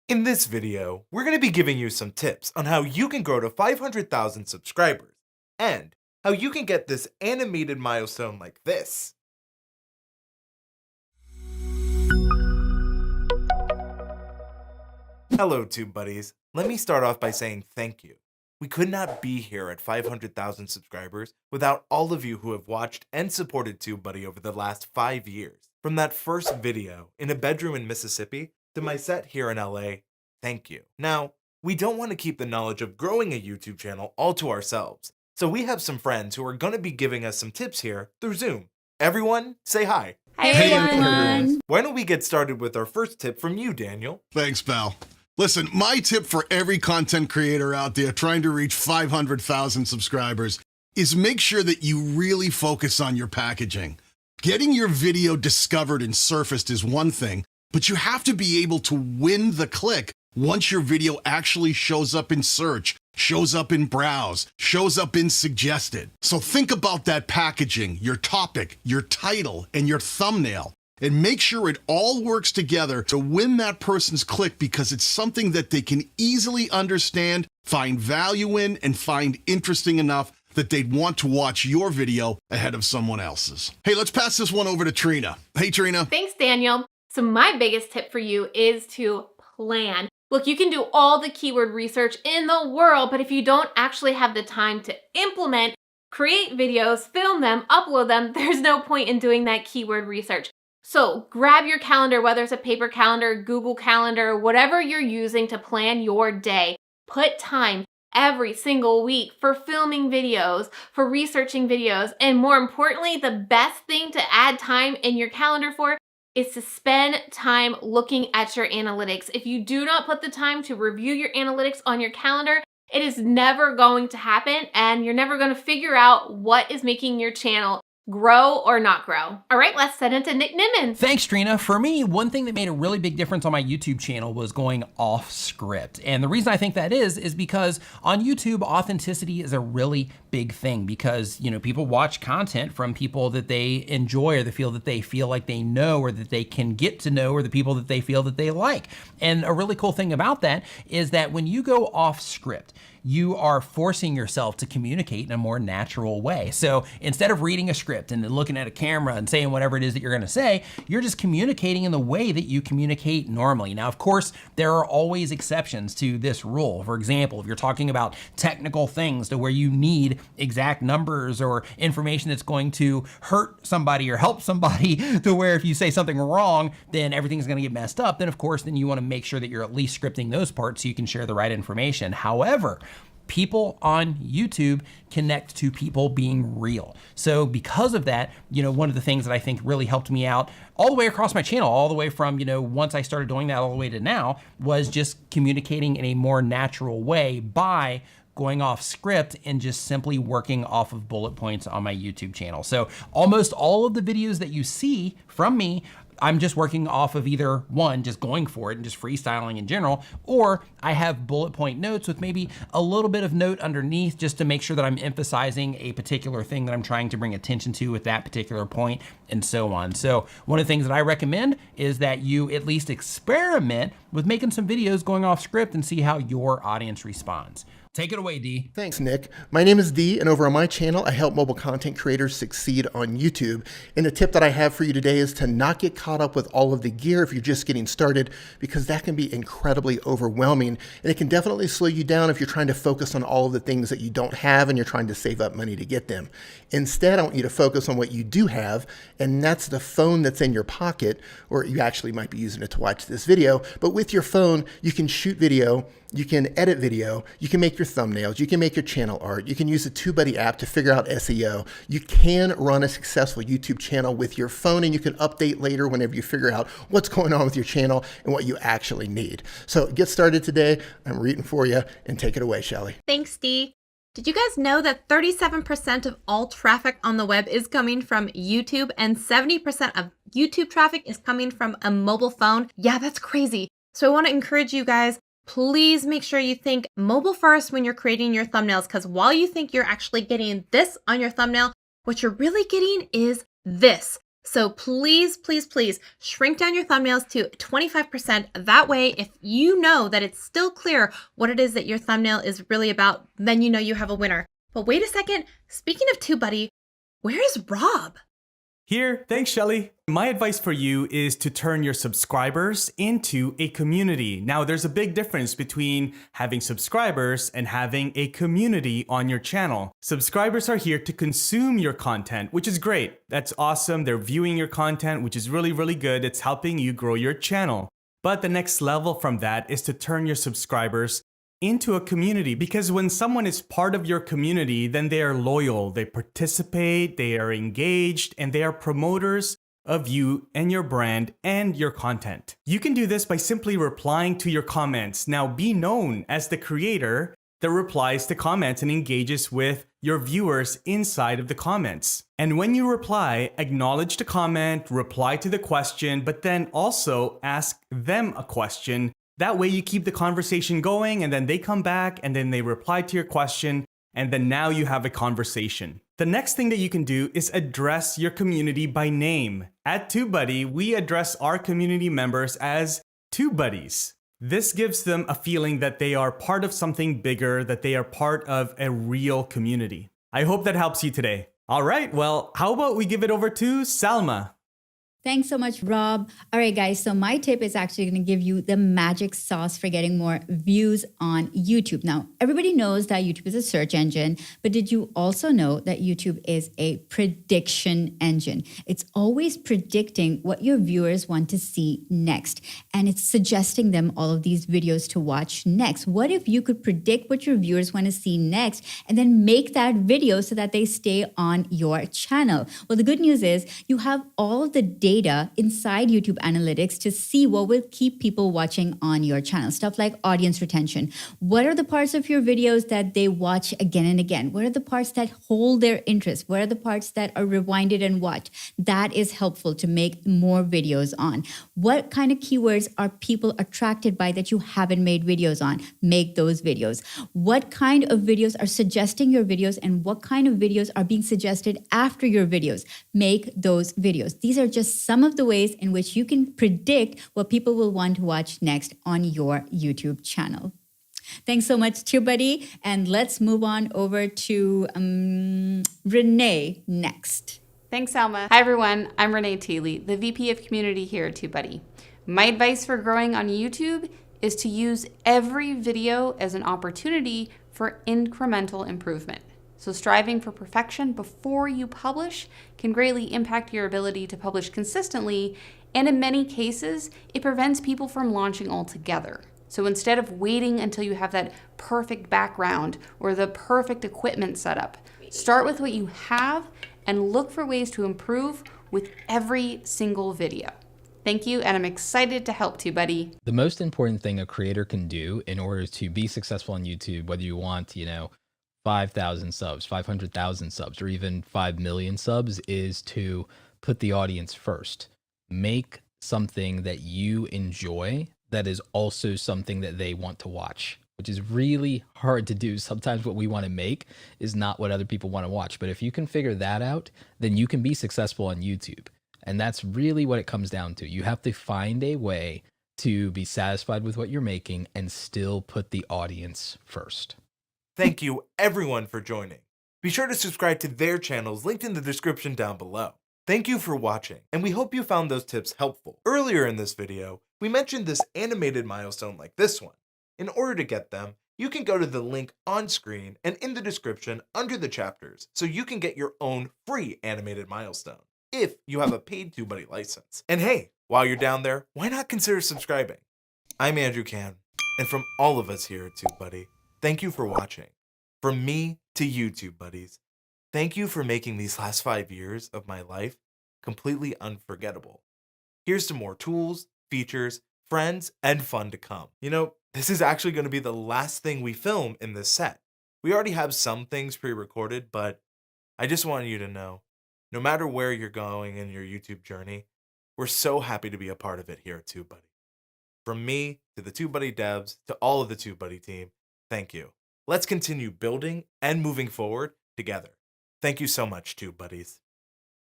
In this video, we're going to be giving you some tips on how you can grow to 500,000 subscribers and how you can get this animated milestone like this. Hello, Tube Buddies. Let me start off by saying thank you. We could not be here at 500,000 subscribers without all of you who have watched and supported TubeBuddy over the last 5 years. From that first video in a bedroom in Mississippi to my set here in LA, thank you. Now, we don't want to keep the knowledge of growing a YouTube channel all to ourselves, so we have some friends who are going to be giving us some tips here through Zoom. Everyone, say hi. Hey everyone! Why don't we get started with our first tip from you, Daniel? Thanks, pal. Listen, my tip for every content creator out there trying to reach 500,000 subscribers is make sure that you really focus on your packaging. Getting your video discovered and surfaced is one thing, but you have to be able to win the click once your video actually shows up in search, shows up in browse, shows up in suggested. So think about that packaging, your topic, your title, and your thumbnail. And make sure it all works together to win that person's click because it's something that they can easily understand, find value in, and find interesting enough that they'd want to watch your video ahead of someone else's. Hey, let's pass this one over to Trina. Hey, Trina. Thanks, Daniel. So my biggest tip for you is to plan. Look, you can do all the keyword research in the world, but if you don't actually have the time to implement, create videos, film them, upload them, there's no point in doing that keyword research. So grab your calendar, whether it's a paper calendar, Google Calendar, whatever you're using to plan your day. Put time every single week for filming videos, for researching videos, and more importantly, the best thing to add time in your calendar for is to spend time looking at your analytics. If you do not put the time to review your analytics on your calendar, it is never going to happen, and you're never going to figure out what is making your channel grow or not grow. All right, let's send it to Nick Nimmons. Thanks, Trina. For me, one thing that made a really big difference on my YouTube channel was going off script. And the reason I think that is because on YouTube, authenticity is a really big thing because, people watch content from people that they enjoy or they feel like they know or that they can get to know or the people that they feel that they like. And a really cool thing about that is that when you go off script, you are forcing yourself to communicate in a more natural way. So instead of reading a script and then looking at a camera and saying whatever it is that you're gonna say, you're just communicating in the way that you communicate normally. Now, of course, there are always exceptions to this rule. For example, if you're talking about technical things to where you need exact numbers or information that's going to hurt somebody or help somebody to where if you say something wrong, then everything's gonna get messed up, then of course, then you wanna make sure that you're at least scripting those parts so you can share the right information. However, people on YouTube connect to people being real. So because of that, one of the things that I think really helped me out all the way across my channel, all the way from, once I started doing that all the way to now, was just communicating in a more natural way by going off script and just simply working off of bullet points on my YouTube channel. So almost all of the videos that you see from me, I'm just working off of either one, just going for it and just freestyling in general, or I have bullet point notes with maybe a little bit of note underneath just to make sure that I'm emphasizing a particular thing that I'm trying to bring attention to with that particular point and so on. So one of the things that I recommend is that you at least experiment with making some videos going off script and see how your audience responds. Take it away, D. Thanks, Nick. My name is D, and over on my channel, I help mobile content creators succeed on YouTube. And the tip that I have for you today is to not get caught up with all of the gear if you're just getting started, because that can be incredibly overwhelming. And it can definitely slow you down if you're trying to focus on all of the things that you don't have and you're trying to save up money to get them. Instead, I want you to focus on what you do have, and that's the phone that's in your pocket, or you actually might be using it to watch this video. But with your phone, you can shoot video, you can edit video, you can make your thumbnails, you can make your channel art, you can use the TubeBuddy app to figure out SEO. You can run a successful YouTube channel with your phone, and you can update later whenever you figure out what's going on with your channel and what you actually need. So get started today. I'm rooting for you, and take it away, Shelly. Thanks, Dee. Did you guys know that 37% of all traffic on the web is coming from YouTube and 70% of YouTube traffic is coming from a mobile phone? Yeah, that's crazy. So I want to encourage you guys, please make sure you think mobile first when you're creating your thumbnails, because while you think you're actually getting this on your thumbnail, what you're really getting is this. So please, please, please shrink down your thumbnails to 25%. That way, if you know that it's still clear what it is that your thumbnail is really about, then you know you have a winner. But wait a second, speaking of TubeBuddy, where is Rob? Here, thanks Shelly. My advice for you is to turn your subscribers into a community. Now, there's a big difference between having subscribers and having a community on your channel. Subscribers are here to consume your content, which is great. That's awesome. They're viewing your content, which is really, really good. It's helping you grow your channel. But the next level from that is to turn your subscribers into a community, because when someone is part of your community, then they are loyal, they participate, they are engaged, and they are promoters of you and your brand and your content. You can do this by simply replying to your comments. Now, be known as the creator that replies to comments and engages with your viewers inside of the comments. And when you reply, acknowledge the comment, reply to the question, but then also ask them a question. That way you keep the conversation going, and then they come back and then they reply to your question, and then now you have a conversation. The next thing that you can do is address your community by name. At TubeBuddy, we address our community members as TubeBuddies. This gives them a feeling that they are part of something bigger, that they are part of a real community. I hope that helps you today. All right, well, how about we give it over to Salma? Thanks so much, Rob. All right, guys, so my tip is actually going to give you the magic sauce for getting more views on YouTube. Now, everybody knows that YouTube is a search engine, but did you also know that YouTube is a prediction engine? It's always predicting what your viewers want to see next, and it's suggesting them all of these videos to watch next. What if you could predict what your viewers want to see next and then make that video so that they stay on your channel? Well, the good news is you have all of the data inside YouTube Analytics to see what will keep people watching on your channel. Stuff like audience retention. What are the parts of your videos that they watch again and again? What are the parts that hold their interest? What are the parts that are rewinded and watched? That is helpful to make more videos on. What kind of keywords are people attracted by that you haven't made videos on? Make those videos. What kind of videos are suggesting your videos, and what kind of videos are being suggested after your videos? Make those videos. These are just some of the ways in which you can predict what people will want to watch next on your YouTube channel. Thanks so much, TubeBuddy. And let's move on over to Renee next. Thanks, Alma. Hi, everyone. I'm Renee Teely, the VP of Community here at TubeBuddy. My advice for growing on YouTube is to use every video as an opportunity for incremental improvement. So striving for perfection before you publish can greatly impact your ability to publish consistently, and in many cases, it prevents people from launching altogether. So instead of waiting until you have that perfect background or the perfect equipment setup, start with what you have and look for ways to improve with every single video. Thank you, and I'm excited to help TubeBuddy. The most important thing a creator can do in order to be successful on YouTube, whether you want, 5,000 subs, 500,000 subs, or even 5 million subs, is to put the audience first. Make something that you enjoy that is also something that they want to watch, which is really hard to do. Sometimes what we want to make is not what other people want to watch. But if you can figure that out, then you can be successful on YouTube. And that's really what it comes down to. You have to find a way to be satisfied with what you're making and still put the audience first. Thank you everyone for joining. Be sure to subscribe to their channels linked in the description down below. Thank you for watching, and we hope you found those tips helpful. Earlier in this video, we mentioned this animated milestone like this one. In order to get them, you can go to the link on screen and in the description under the chapters so you can get your own free animated milestone if you have a paid TubeBuddy license. And hey, while you're down there, why not consider subscribing? I'm Andrew Can, and from all of us here at TubeBuddy, thank you for watching. From me to you, TubeBuddies, thank you for making these last 5 years of my life completely unforgettable. Here's to more tools, features, friends, and fun to come. This is actually going to be the last thing we film in this set. We already have some things pre-recorded, but I just want you to know, no matter where you're going in your YouTube journey, we're so happy to be a part of it here at TubeBuddy. From me to the TubeBuddy devs to all of the TubeBuddy team, thank you. Let's continue building and moving forward together. Thank you so much, TubeBuddies.